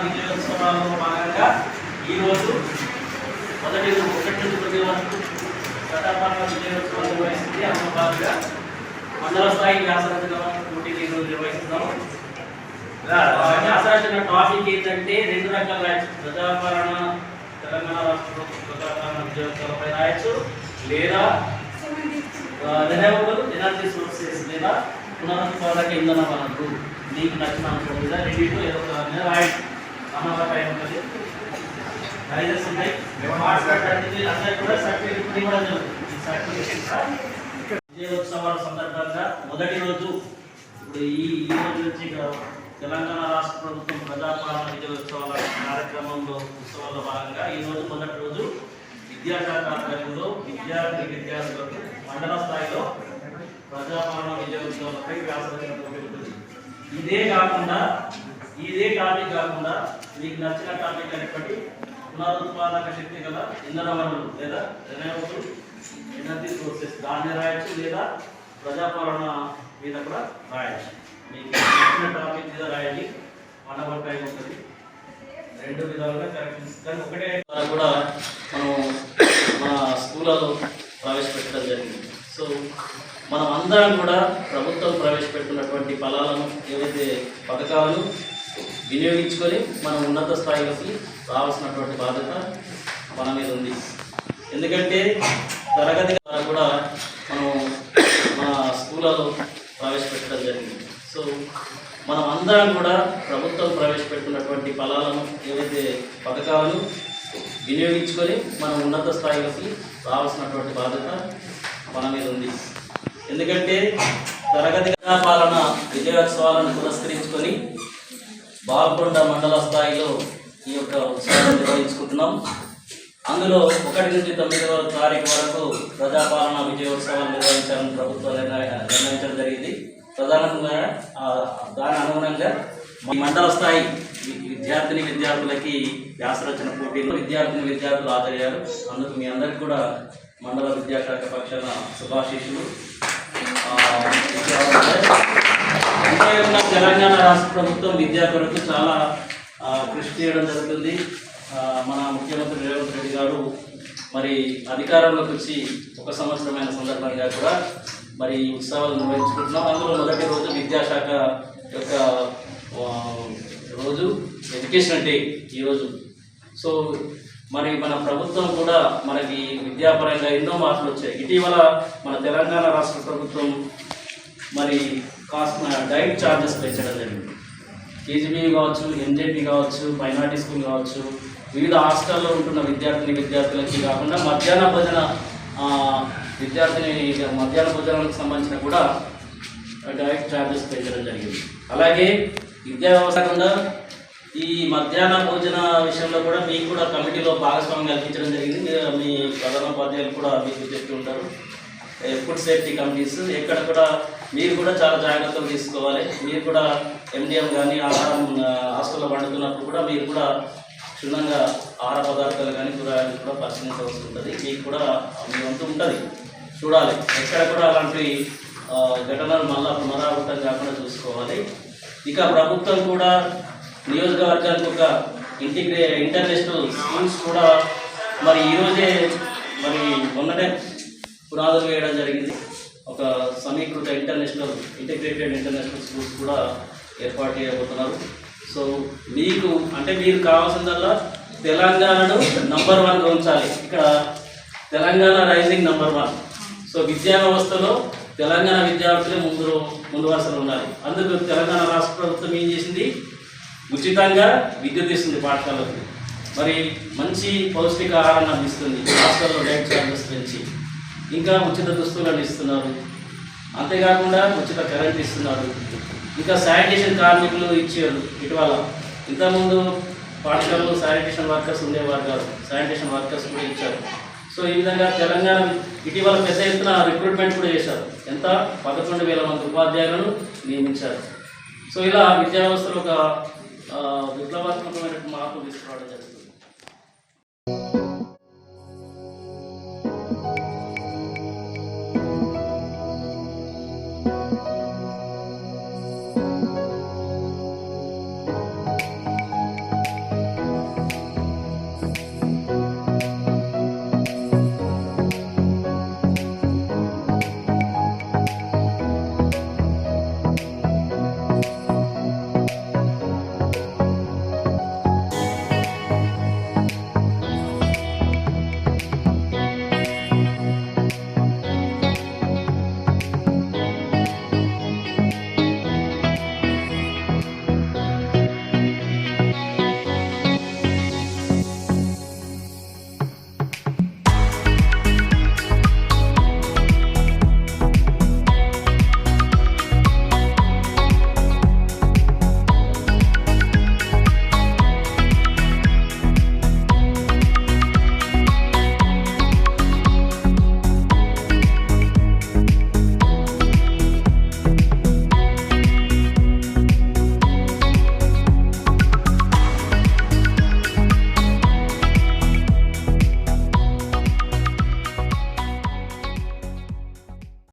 విజయోత్సవాల్లో భాగంగా ఈరోజు మొదటి 1 నుండి 10 వరకు ప్రజాపాలన విజయోత్సవం నిర్వహిస్తుంది. అందులో భాగంగా మండల స్థాయి వ్యాసరచన పోటీలు ఈరోజు నిర్వహిస్తున్నాము. వ్యాసరచన టాపిక్ ఏంటంటే 2 రకాలు రాయొచ్చు. ప్రజాపాలన తెలంగాణ రాష్ట్ర ప్రజాపాలన విజయోత్సవాలపై రాయొచ్చు, లేదా రెన్యూవబుల్ ఎనర్జీ సోర్సెస్ లేదా పునరుత్పాదక ఇంధన వనరులు, మీకు నచ్చిన అంశం మీద రెండింటిలో ఏదో ఒక రాయండి. అమలపై ఉంటుంది, ప్రైజెస్ ఉంటాయి. అందరికీ కూడా సర్టిఫికేట్ ఇవ్వడం జరుగుతుంది. విజయోత్సవాల సందర్భంగా మొదటి రోజు ఇప్పుడు ఈ రోజు నుంచి తెలంగాణ రాష్ట్ర ప్రభుత్వం ప్రజాపాలన విజయోత్సవాల కార్యక్రమంలో ఉత్సవాల్లో భాగంగా ఈరోజు మొదటి రోజు విద్యాశాఖ ఆధ్వర్యంలో విద్యార్థులకు మండల స్థాయిలో ప్రజాపాలన విజయోత్సవాలపై వ్యాసరచన పోటీ ఉంటుంది. ఇదే టాపిక్ కాకుండా మీకు నచ్చిన టాపిక్ అనేప్పటి పునరుత్పాదక శక్తి గల ఇంధన వనరులు లేదా రెన్యూవబుల్ ఎనర్జీ సోర్సెస్ దాన్ని రాయొచ్చు, లేదా ప్రజాపాలన మీద కూడా రాయొచ్చు. మీకు నచ్చిన టాపిక్ మీద రాయాలి. 1 టైం ఉంటుంది. 2 విధాలుగా కరెక్షన్స్ కానీ ఒకటే కూడా మనం మన స్కూళ్ళలో ప్రవేశపెట్టడం జరిగింది. సో మనం అందరం కూడా ప్రభుత్వం ప్రవేశపెడుతున్నటువంటి ఫలాలను ఏవైతే పథకాలు వినియోగించుకొని మనం ఉన్నత స్థాయిలోకి రావాల్సినటువంటి బాధ్యత మన మీద ఉంది. ఎందుకంటే తరగతి ద్వారా కూడా మనం మన స్కూళ్ళలో ప్రవేశపెట్టడం జరిగింది. సో మనం అందరం కూడా ప్రభుత్వం ప్రవేశపెడుతున్నటువంటి ఫలాలను ఏవైతే పథకాలు వినియోగించుకొని మనం ఉన్నత స్థాయిలోకి రావాల్సినటువంటి బాధ్యత మన మీద ఉంది. ఎందుకంటే తరగతి పాలన విజయోత్సవాలను పురస్కరించుకొని బాల్కొండ మండల స్థాయిలో ఈ యొక్క ఉత్సవాన్ని నిర్వహించుకుంటున్నాం. అందులో 1 నుండి 9వ తారీఖు వరకు ప్రజాపాలన విజయోత్సవాలు నిర్వహించాలని ప్రభుత్వం నిర్ణయించడం జరిగింది. ప్రధానంగా దాని అనుగుణంగా ఈ మండల స్థాయి విద్యార్థులకి వ్యాసరచన పోటీలు విద్యార్థులు హాజరయ్యారు. అందుకు మీ అందరికీ కూడా మండల విద్యాశాఖ పక్షాన శుభాశీస్సులు. అంతేకాకుండా తెలంగాణ రాష్ట్ర ప్రభుత్వం విద్యా కొరకు చాలా కృషి చేయడం జరుగుతుంది. మన ముఖ్యమంత్రి రేవంత్ రెడ్డి గారు మరి అధికారంలోకి వచ్చి 1 సంవత్సరమైన సందర్భంగా కూడా మరి ఉత్సవాలు నిర్వహించుకుంటున్నాం. అందులో మొదటి రోజు విద్యాశాఖ యొక్క రోజు ఎడ్యుకేషన్ డే ఈరోజు. సో మరి మన ప్రభుత్వం కూడా మనకి విద్యాపరంగా ఎన్నో మార్పులు వచ్చాయి. ఇటీవల మన తెలంగాణ రాష్ట్ర ప్రభుత్వం మరి డైట్ ఛార్జెస్ పెంచడం జరిగింది. కేజీబీ కావచ్చు, ఎంజేపీ కావచ్చు, మైనార్టీ స్కూల్ కావచ్చు, వివిధ హాస్టల్లో ఉంటున్న విద్యార్థులకి కాకుండా మధ్యాహ్న భోజనాలకు సంబంధించిన కూడా డైట్ ఛార్జెస్ పెంచడం జరిగింది. అలాగే విద్యా వ్యవస్థ కాకుండా ఈ మధ్యాహ్న భోజన విషయంలో కూడా మీకు కూడా కమిటీలో భాగస్వామ్యం కల్పించడం జరిగింది. మీ ప్రధానోపాధ్యాయులు కూడా మీకు చెప్పి ఉంటారు. ఫుడ్ సేఫ్టీ కమిటీస్ ఎక్కడ కూడా మీరు కూడా చాలా జాగ్రత్తలు తీసుకోవాలి. మీరు కూడా ఎండిఎం కానీ ఆహారం హాస్టల్లో వండుతున్నప్పుడు కూడా మీరు కూడా క్షుణ్ణంగా ఆహార పదార్థాలు కానీ కూరగాయలు కూడా పరిశీలించవలసి ఉంటుంది. మీకు కూడా మీ వంతు ఉంటుంది, చూడాలి. ఎక్కడ కూడా అలాంటి ఘటనలు మళ్ళీ పునరావృతం కాకుండా చూసుకోవాలి. ఇక ప్రభుత్వం కూడా నియోజకవర్గానికి ఒక ఇంటర్నేషనల్ స్కూల్స్ కూడా మరి ఈరోజే మరి మొన్ననే పునాదులు వేయడం జరిగింది. ఒక సమీకృత ఇంటిగ్రేటెడ్ ఇంటర్నేషనల్ స్కూల్స్ కూడా ఏర్పాటు చేయబోతున్నారు. సో మీరు కావాల్సిందల్లా తెలంగాణను నంబర్ 1గా ఉంచాలి. ఇక్కడ తెలంగాణ రైజింగ్ నంబర్ 1. సో విద్యా వ్యవస్థలో తెలంగాణ విద్యార్థులే ముందు వరుసలో ఉండాలి. అందుకు తెలంగాణ రాష్ట్ర ప్రభుత్వం ఏం చేసింది? ఉచితంగా విద్యుత్ ఇస్తుంది పాఠశాలకు. మరి మంచి పౌష్టికాహారాన్ని అందిస్తుంది. హాస్టల్లో డైట్ ఛార్జెస్ పెంచి ఇంకా ఉచిత దుస్తులను ఇస్తున్నారు. అంతేకాకుండా ఉచిత కరెంట్ ఇస్తున్నారు. ఇంకా శానిటేషన్ కార్మికులు ఇచ్చారు ఇటీవల. ఇంతకుముందు పాఠశాలలో శానిటేషన్ వర్కర్స్ ఉండేవారు కాదు, శానిటేషన్ వర్కర్స్ కూడా ఇచ్చారు. సో ఈ విధంగా తెలంగాణ ఇటీవల పెద్ద ఎత్తున రిక్రూట్మెంట్ కూడా చేశారు. ఎంత 11,000 మంది ఉపాధ్యాయులను నియమించారు. సో ఇలా విద్యా వ్యవస్థలో ఒక విప్లవాత్మకమైన మార్పు తీసుకురావడం జరుగుతుంది.